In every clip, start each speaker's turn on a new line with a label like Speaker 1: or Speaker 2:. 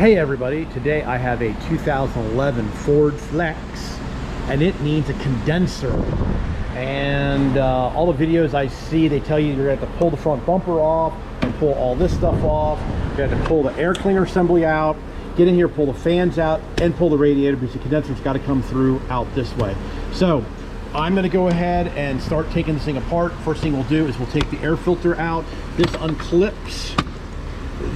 Speaker 1: Hey everybody, today I have a 2011 Ford Flex and it needs a condenser. And all the videos I see, they tell you you're going to have to pull the front bumper off and pull all this stuff off. You're going to have to pull the air cleaner assembly out, get in here, pull the fans out, and pull the radiator because the condenser's got to come through out this way. So I'm going to go ahead and start taking this thing apart. First thing we'll do is we'll take the air filter out. This unclips.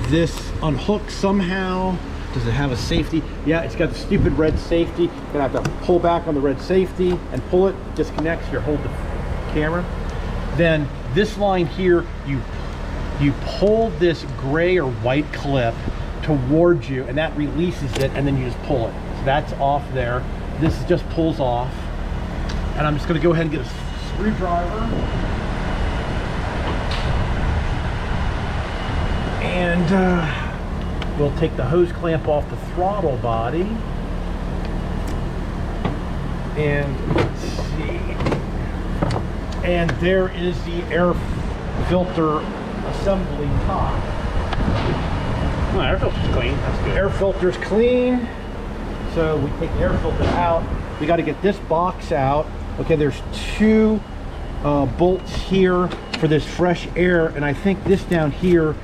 Speaker 1: This unhooks somehow. Does it have a safety? Yeah, it's got the stupid red safety. You're gonna have to pull back on the red safety and pull it. Disconnects. You hold the camera. Then this line here, you pull this gray or white clip towards you, and that releases it, and then you just pull it. So that's off there. This just pulls off, and I'm just gonna go ahead and get a screwdriver. And we'll take the hose clamp off the throttle body. And let's see. And there is the air filter assembly top.
Speaker 2: Oh, air filter's clean. That's good.
Speaker 1: Air filter's clean. So we take the air filter out. We got to get this box out. Okay, there's two bolts here for this fresh air, and I think this down here,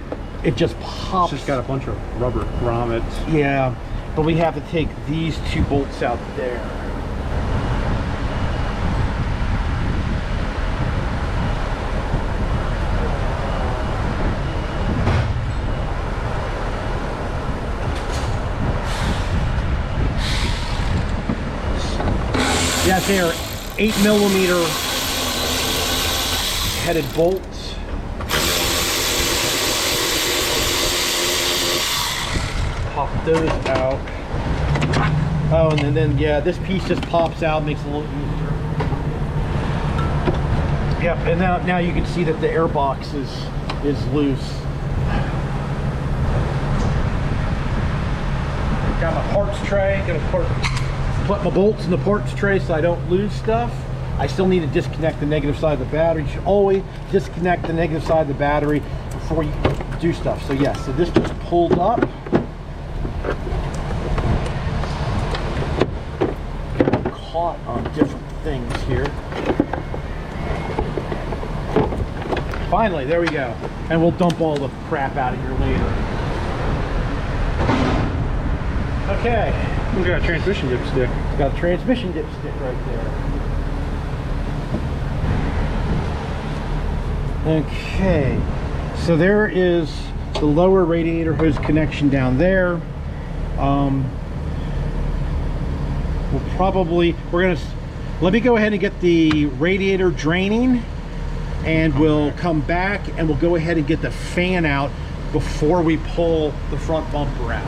Speaker 1: it just pops.
Speaker 2: It's just got a bunch of rubber grommets.
Speaker 1: Yeah, but we have to take these two bolts out there. Yeah, they are 8mm headed bolts. Pop those out. Oh, and then yeah, this piece just pops out, makes it a little easier. Yep, and now you can see that the air box is loose. Got my parts tray. Gonna put my bolts in the parts tray so I don't lose stuff. I still need to disconnect the negative side of the battery. You should always disconnect the negative side of the battery before you do stuff. So yes, so this just pulled up. Caught on different things here. Finally, there we go. And we'll dump all the crap out of here later. Okay.
Speaker 2: We got a transmission dipstick.
Speaker 1: Got a transmission dipstick right there. Okay. So there is the lower radiator hose connection down there. Let me go ahead and get the radiator draining, and we'll come back and we'll go ahead and get the fan out before we pull the front bumper out.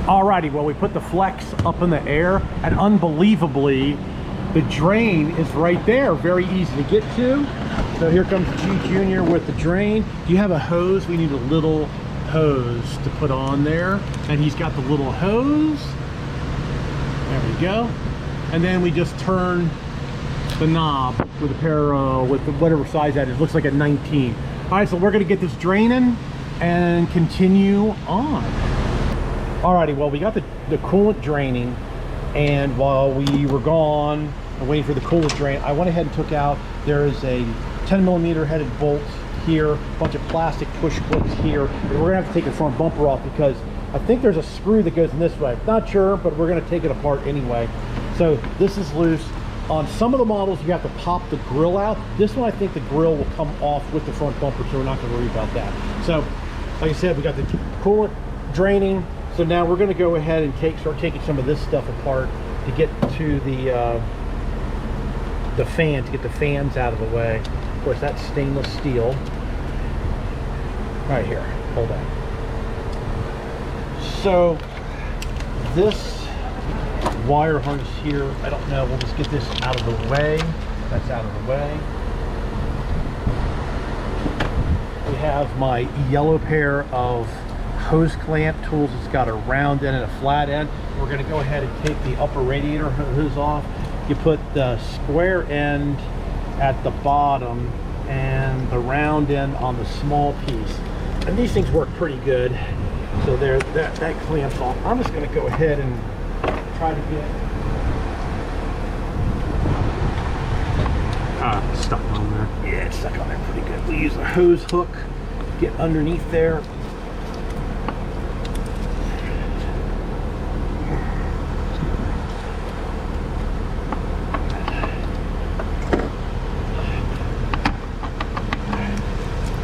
Speaker 1: Alrighty, well, we put the Flex up in the air, and unbelievably the drain is right there, very easy to get to. So here comes G Junior with the drain. Do you have a hose? We need a little hose to put on there, and he's got the little hose. There we go. And then we just turn the knob with a pair with whatever size that is. Looks like a 19. All right, so we're gonna get this draining and continue on. Alrighty, well, we got the coolant draining, and while we were gone and waiting for the coolant drain, I went ahead and took out, there is a 10mm headed bolt here, a bunch of plastic push clips here, and we're gonna have to take the front bumper off because I think there's a screw that goes in this way. Not sure, but we're gonna take it apart anyway. So this is loose. On some of the models, you have to pop the grill out. This one, I think the grill will come off with the front bumper, so we're not gonna worry about that. So, like I said, we got the coolant draining. So now we're gonna go ahead and start taking some of this stuff apart to get to the fan, to get the fans out of the way. Of course, that's stainless steel. Right here, hold on. So this wire harness here, I don't know, we'll just get this out of the way. That's out of the way. We have my yellow pair of hose clamp tools. It's got a round end and a flat end. We're going to go ahead and take the upper radiator hose off. You put the square end at the bottom and the round end on the small piece. And these things work pretty good. So there, that clamps off. I'm just going to go ahead and try to get
Speaker 2: Stuck on there.
Speaker 1: yeah, it's stuck on there pretty good. We use a hose hook, get underneath there.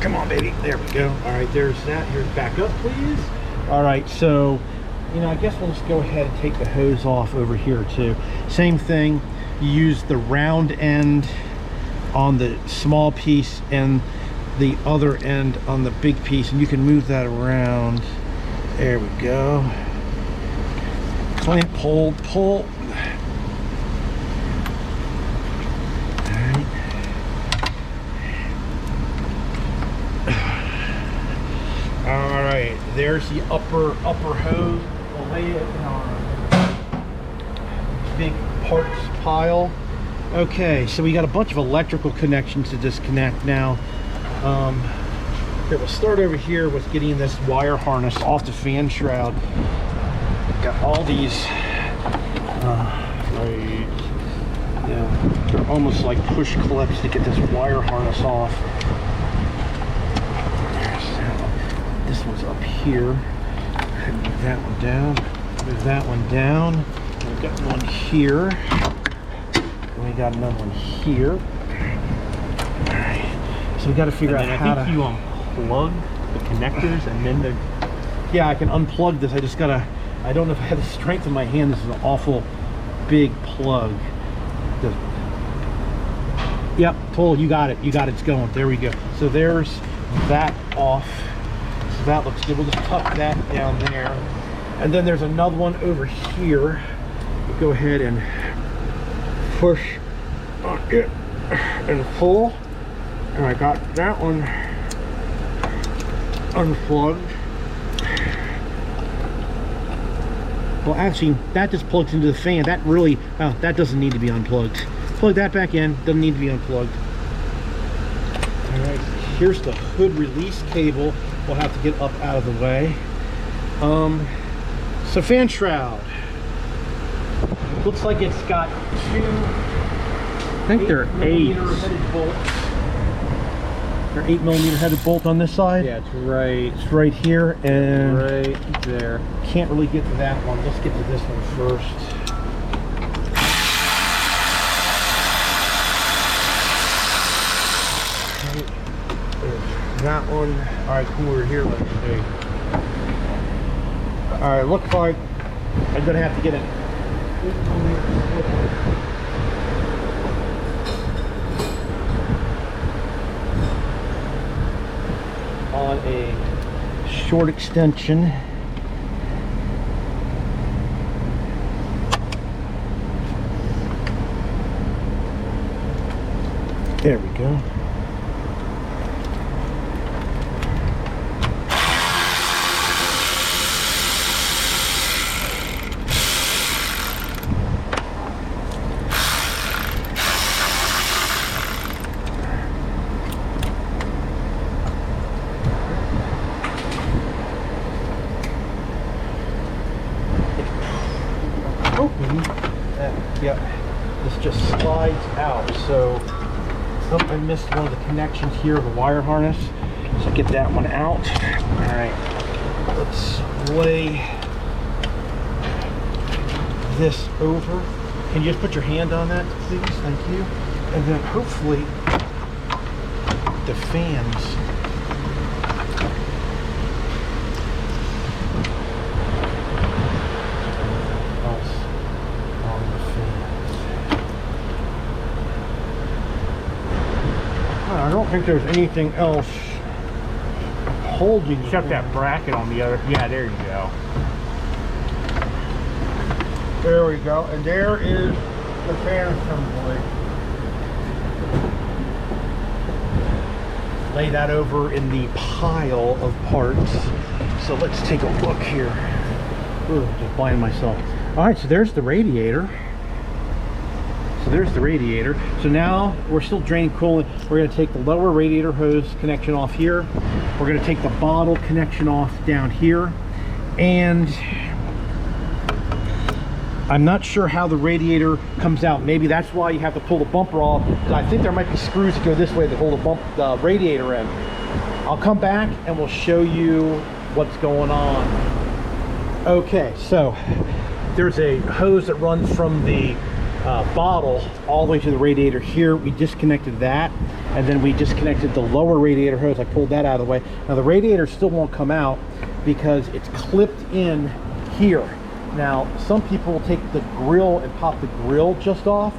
Speaker 1: Come on, baby. There we go. All right, there's that. Here's back up, please. All right, so, you know, I guess we'll just go ahead and take the hose off over here too. Same thing. You use the round end on the small piece and the other end on the big piece, and you can move that around. There we go. Clamp, hold, pull. All right, there's the upper hose. We'll lay it in our big parts pile. Okay, so we got a bunch of electrical connections to disconnect now. Here, we'll start over here with getting this wire harness off the fan shroud. Got all these, they're almost like push clips to get this wire harness off. This one's up here. Move that one down. Move that one down. We've got one here. And we got another one here. Alright. So we got to figure out how to.
Speaker 2: I think you unplug the connectors and then the.
Speaker 1: Yeah, I can unplug this. I just gotta. I don't know if I have the strength in my hand. This is an awful big plug. Yep, total. You got it. You got it. It's going. There we go. So there's that off. That looks good. We'll just tuck that down there. And then there's another one over here. We'll go ahead and push on it and pull. And I got that one unplugged. Well, actually, that just plugs into the fan. That really, oh, that doesn't need to be unplugged. Plug that back in. Doesn't need to be unplugged. All right, here's the hood release cable. We'll have to get up out of the way. So fan shroud. Looks like it's got two.
Speaker 2: I think they're 8.
Speaker 1: Headed bolts. They're 8mm headed bolt on this side.
Speaker 2: Yeah, it's
Speaker 1: right here and
Speaker 2: right there.
Speaker 1: Can't really get to that one. Let's get to this one first. That one. All right, cool. We're here. Let's see. All right, looks like I'm gonna have to get it. On a short extension. There we go. Yep, this just slides out. So I missed one of the connections here of the wire harness. So get that one out. All right, let's lay this over. Can you just put your hand on that, please? Thank you. And then hopefully the fans. I don't think there's anything else holding.
Speaker 2: Except that bracket on the other. Yeah, there you go.
Speaker 1: There we go. And there is the fan assembly. Lay that over in the pile of parts. So let's take a look here. Ooh, just blind myself. All right, so there's the radiator. So there's the radiator. So now we're still draining coolant. We're going to take the lower radiator hose connection off here. We're going to take the bottle connection off down here. And I'm not sure how the radiator comes out. Maybe that's why you have to pull the bumper off, because I think there might be screws that go this way that hold the radiator in. I'll come back and we'll show you what's going on. Okay, so there's a hose that runs from the bottle all the way to the radiator here. We disconnected that, and then we disconnected the lower radiator hose. I pulled that out of the way. Now the radiator still won't come out because it's clipped in here. Now some people will take the grill and pop the grill just off,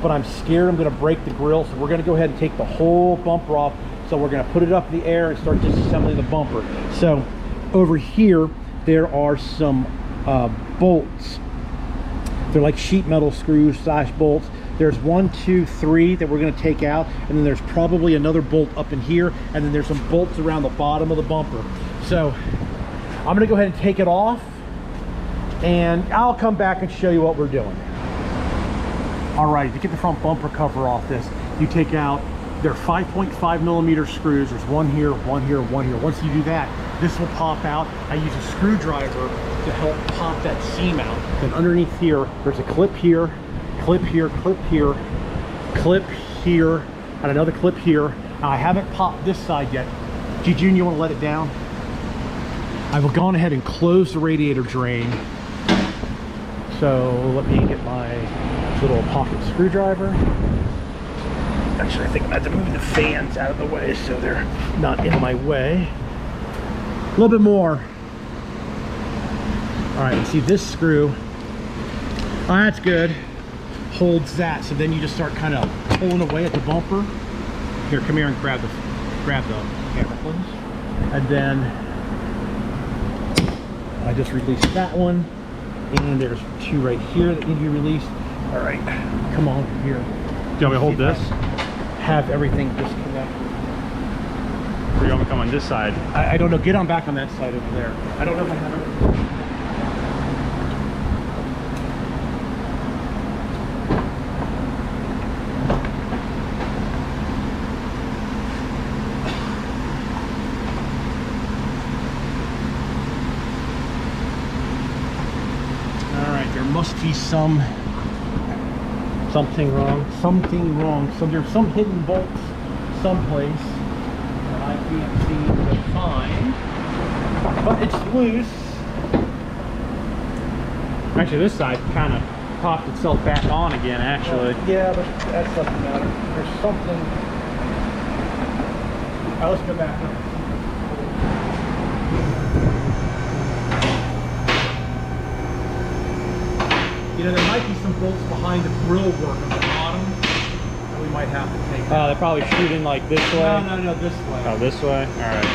Speaker 1: but I'm scared I'm going to break the grill, so we're going to go ahead and take the whole bumper off. So we're going to put it up in the air and start disassembling the bumper. So over here there are some bolts. They're like sheet metal screws / bolts. There's 1, 2, 3 that we're going to take out, and then there's probably another bolt up in here, and then there's some bolts around the bottom of the bumper. So I'm going to go ahead and take it off, and I'll come back and show you what we're doing. All right, to get the front bumper cover off this, you take out, they're 5.5 millimeter screws. There's one here, one here, one here. Once you do that, this will pop out. I use a screwdriver to help pop that seam out. And underneath here, there's a clip here, clip here, clip here, clip here, and another clip here. Now, I haven't popped this side yet. G-June, you want to let it down? I've gone ahead and closed the radiator drain. So let me get my little pocket screwdriver. Actually, I think I'm going to have to move the fans out of the way so they're not in my way. A little bit more. All right, you see this screw. Oh, that's good. Holds that. So then you just start kind of pulling away at the bumper. Here, come here and grab the camera, please. And then I just released that one. And there's 2 right here that need to be released. All right, come on here.
Speaker 2: Do you want me to hold this?
Speaker 1: Have everything disconnected.
Speaker 2: Or you want me to come on this side?
Speaker 1: I don't know. Get on back on that side over there. I don't know if I have it. All right, there must be something wrong. So there's some hidden bolts someplace that I can't seem to find, but it's loose.
Speaker 2: Actually, this side kind of popped itself back on again, actually.
Speaker 1: Yeah, but that doesn't matter. There's something. All right, let's go back up. You know, there might be some bolts behind the grill work on the bottom that we might have to take out.
Speaker 2: They're probably shooting like this way?
Speaker 1: No, this way.
Speaker 2: Oh, this way? All right.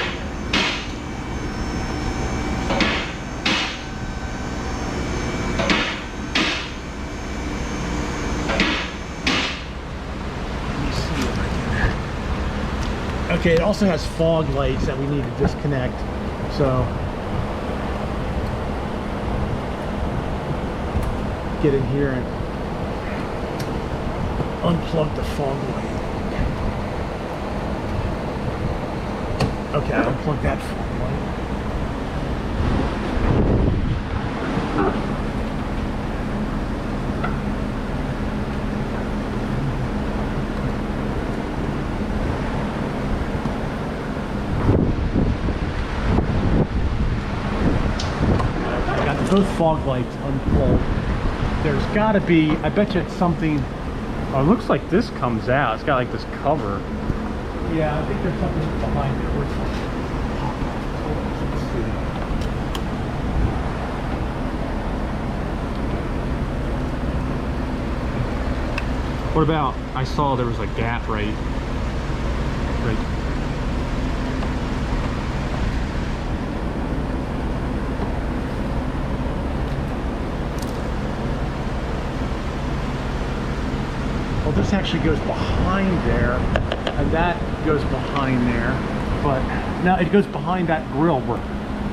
Speaker 1: Let me see if I can. Okay, it also has fog lights that we need to disconnect. So get in here and unplug the fog light. Okay, I unplugged that fog light. I got both fog lights unplugged. There's got to be, I bet you it's something.
Speaker 2: Oh, it looks like this comes out. It's got like this cover.
Speaker 1: Yeah, I think there's something behind there. Let's see.
Speaker 2: What about, I saw there was a gap right.
Speaker 1: Well, this actually goes behind there, and that goes behind there, but now it goes behind that grill work.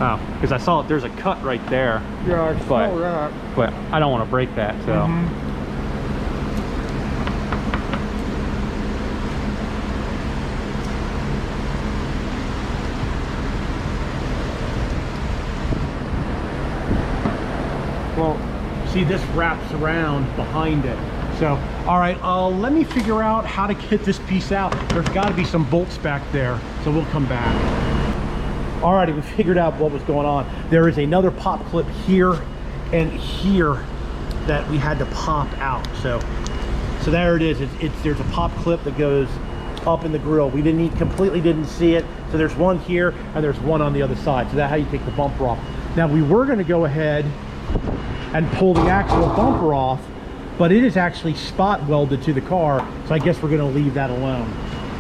Speaker 2: Oh, because I saw there's a cut right there.
Speaker 1: Yeah, I
Speaker 2: But-
Speaker 1: saw that.
Speaker 2: But I don't want to break that, so.
Speaker 1: Mhm. Well, see, this wraps around behind it. So, all right, let me figure out how to get this piece out. There's got to be some bolts back there, so we'll come back. All right, we figured out what was going on. There is another pop clip here and here that we had to pop out. So there it is. There's a pop clip that goes up in the grill. We completely didn't see it. So there's one here and there's one on the other side. So that's how you take the bumper off. Now we were going to go ahead and pull the actual bumper off, but it is actually spot welded to the car. So I guess we're going to leave that alone.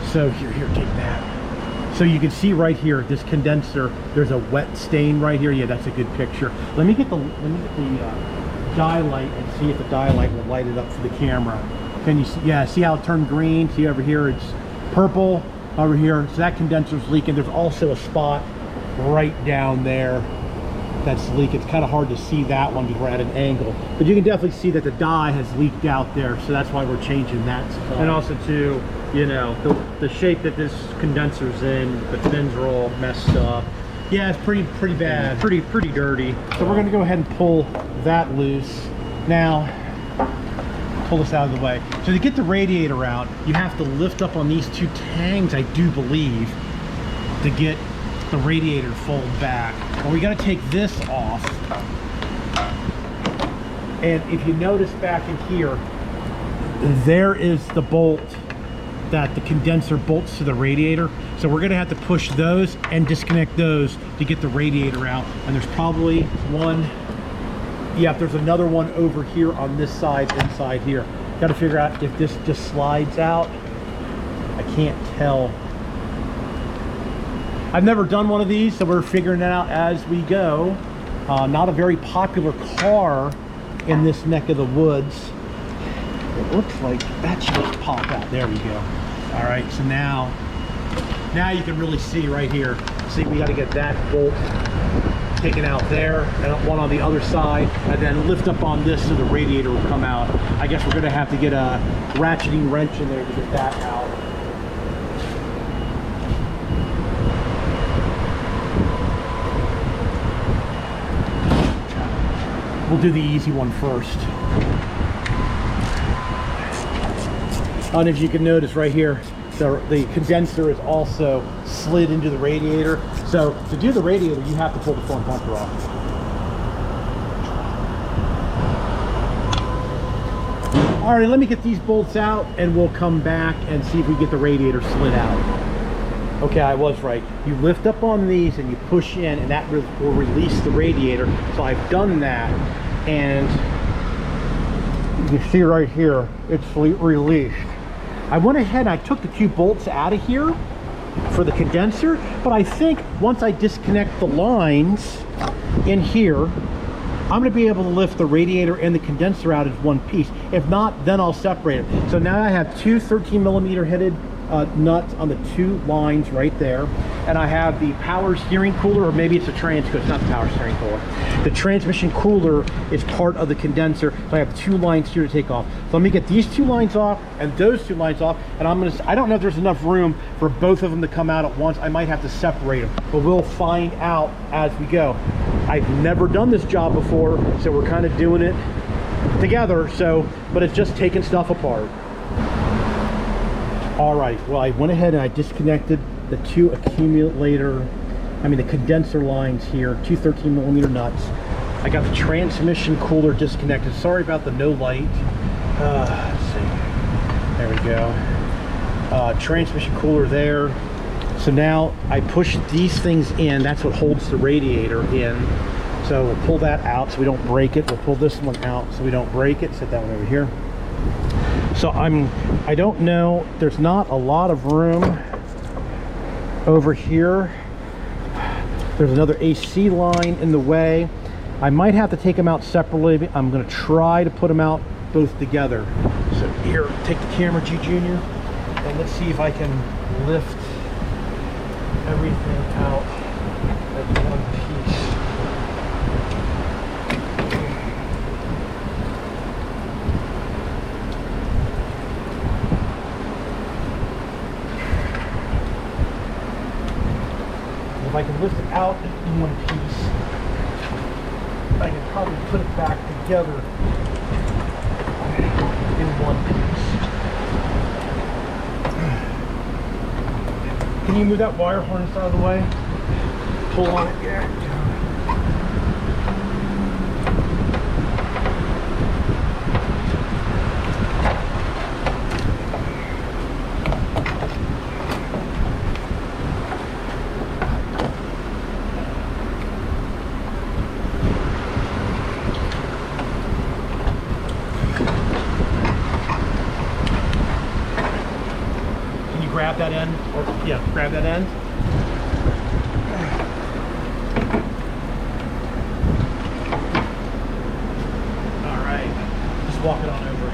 Speaker 1: So here, take that. So you can see right here, this condenser, there's a wet stain right here. Yeah, that's a good picture. Let me get the dye light and see if the dye light will light it up for the camera. Can you see? Yeah, see how it turned green? See over here, it's purple over here. So that condenser's leaking. There's also a spot right down there that's leaking. It's kind of hard to see that one because we're at an angle, but you can definitely see that the dye has leaked out there. So that's why we're changing that spot.
Speaker 2: And also too, you know, the shape that this condenser's in, the fins are all messed up.
Speaker 1: Yeah, it's pretty bad.
Speaker 2: Pretty dirty.
Speaker 1: So we're gonna go ahead and pull that loose. Now, pull this out of the way. So to get the radiator out, you have to lift up on these two tangs, I do believe, to get the radiator to fold back. And we gotta take this off. And if you notice back in here, there is the bolt that the condenser bolts to the radiator. So we're gonna have to push those and disconnect those to get the radiator out. And there's probably one, yeah, there's another one over here on this side, inside here. Got to figure out if this just slides out. I can't tell. I've never done one of these, so we're figuring it out as we go. Not a very popular car in this neck of the woods. It looks like that should just pop out. There we go. All right, so now you can really see right here. See, we got to get that bolt taken out there and one on the other side, and then lift up on this so the radiator will come out. I guess we're going to have to get a ratcheting wrench in there to get that out. We'll do the easy one first. And as you can notice right here, the condenser is also slid into the radiator. So to do the radiator, you have to pull the front bumper off. All right, let me get these bolts out and we'll come back and see if we get the radiator slid out. Okay, I was right. You lift up on these and you push in, and that will release the radiator. So I've done that, and you can see right here, it's released. I went ahead and I took the two bolts out of here for the condenser, but I think once I disconnect the lines in here, I'm going to be able to lift the radiator and the condenser out as one piece. If not, then I'll separate it. So now I have two 13mm headed nuts on the two lines right there, and I have the power steering cooler, or maybe it's a it's not the power steering cooler. The transmission cooler is part of the condenser, so I have two lines here to take off. So let me get these two lines off and those two lines off, and I don't know if there's enough room for both of them to come out at once. I might have to separate them, but we'll find out as we go. I've never done this job before, so we're kind of doing it together, but it's just taking stuff apart. All right, well, I went ahead and I disconnected the two the condenser lines here, two 13mm nuts. I got the transmission cooler disconnected. Sorry about the no light. Let's see. There we go. Transmission cooler there. So now I push these things in. That's what holds the radiator in. So we'll pull that out so we don't break it. We'll pull this one out so we don't break it. Set that one over here. So I don't know, there's not a lot of room over here. There's another AC line in the way. I might have to take them out separately. I'm going to try to put them out both together. So here, take the camera, G Junior, and let's see if I can lift everything out at one piece. If I can lift it out in one piece. I can probably put it back together in one piece. Can you move that wire harness out of the way? Pull on it, yeah. Grab that end, or yeah, grab that end. All right, just walk it on over.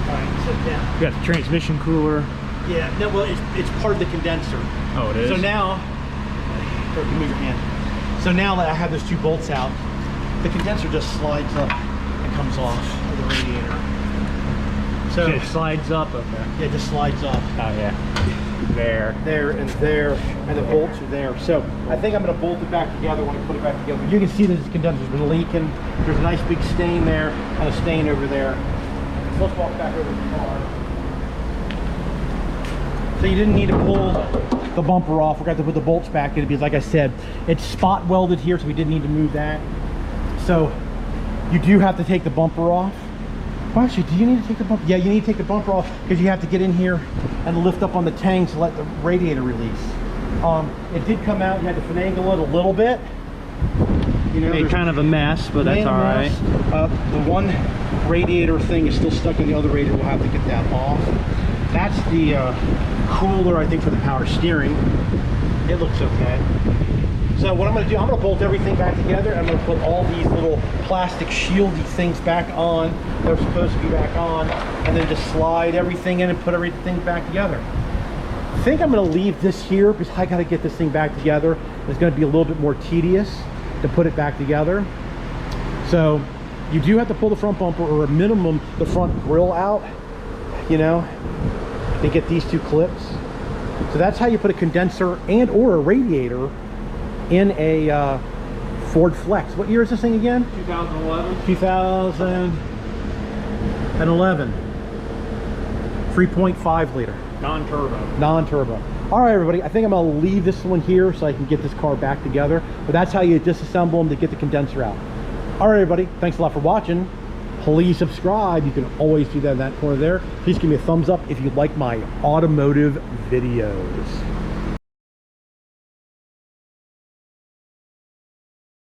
Speaker 1: All right, sit down.
Speaker 2: You got the transmission cooler.
Speaker 1: Yeah, no, well, it's part of the condenser.
Speaker 2: Oh, it is?
Speaker 1: So now, or move your hand. So now that I have those two bolts out, the condenser just slides up and comes off of the radiator. So
Speaker 2: it slides up, okay.
Speaker 1: Yeah, it just slides up.
Speaker 2: Oh yeah. There, and the bolts are there. So I think I'm going to bolt it back together when I put it back together. You can see that this condenser's been leaking. There's a nice big stain there and a stain over there. So let's walk back over to the car. So you didn't need to pull the bumper off. We got to put the bolts back in because, like I said, it's spot welded here, so we didn't need to move that. So you do have to take the bumper off. Well, actually, do you need to take the bumper? Yeah, you need to take the bumper off because you have to get in here and lift up on the tank to let the radiator release. It did come out. You had to finagle it a little bit. You know, it's kind of a mess, but that's all right.
Speaker 1: The one radiator thing is still stuck in the other radiator. We'll have to get that off. That's the cooler, I think, for the power steering. It looks okay. So what I'm going to do, I'm going to bolt everything back together. I'm going to put all these little plastic shieldy things back on. They're supposed to be back on. And then just slide everything in and put everything back together. I think I'm going to leave this here because I got to get this thing back together. It's going to be a little bit more tedious to put it back together. So you do have to pull the front bumper, or a minimum the front grille out, you know, to get these two clips. So that's how you put a condenser and or a radiator in a Ford Flex. What year is this thing again?
Speaker 2: 2011.
Speaker 1: 2011. 3.5 liter.
Speaker 2: Non-turbo.
Speaker 1: Non-turbo. All right, everybody, I think I'm gonna leave this one here so I can get this car back together. But that's how you disassemble them to get the condenser out. All right, everybody, thanks a lot for watching. Please subscribe. You can always do that in that corner there. Please give me a thumbs up if you like my automotive videos.